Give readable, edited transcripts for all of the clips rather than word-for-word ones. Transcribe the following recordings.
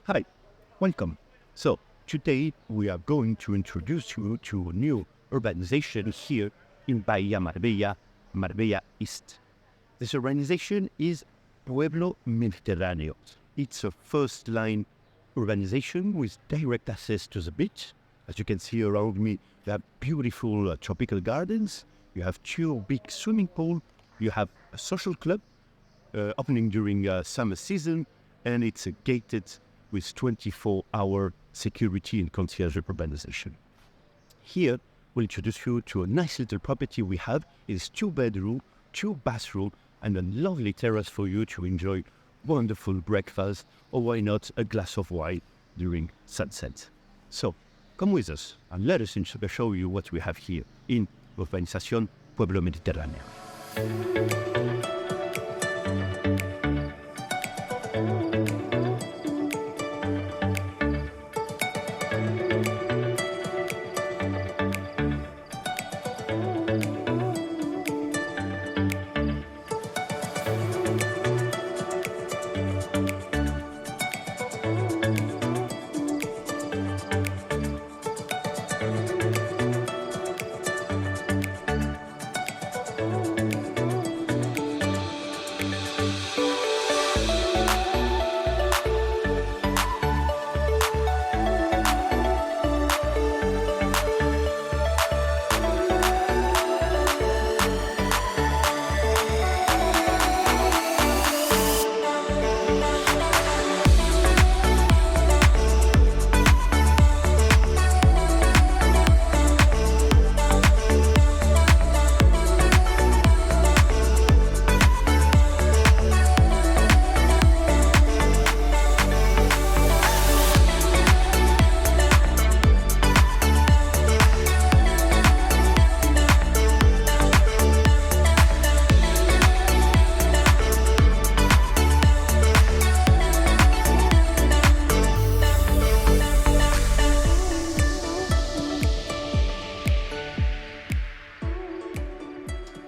Hi, welcome. So, today we are going to introduce you to a new urbanization here in Bahia Marbella, Marbella East. This urbanization is Pueblo Mediterráneo. It's a first-line urbanization with direct access to the beach. As you can see around me, you have beautiful tropical gardens, you have two big swimming pools, you have a social club opening during summer season, and it's gated with 24-hour security and concierge urbanization. Here, we'll introduce you to a nice little property we have. It's 2-bedroom, 2-bathroom, and a lovely terrace for you to enjoy wonderful breakfast, or why not a glass of wine during sunset. So, come with us and let us show you what we have here in Urbanización Pueblo Mediterráneo.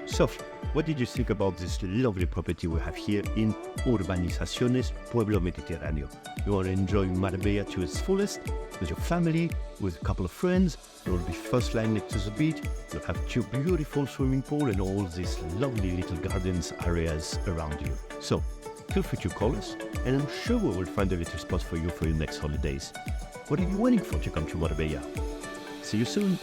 So, what did you think about this lovely property we have here in Urbanizaciones Pueblo Mediterráneo? You want to enjoy Marbella to its fullest with your family, with a couple of friends. There will be first line next to the beach. You'll have two beautiful swimming pools and all these lovely little gardens areas around you. So, feel free to call us, and I'm sure we will find a little spot for you for your next holidays. What are you waiting for to come to Marbella? See you soon!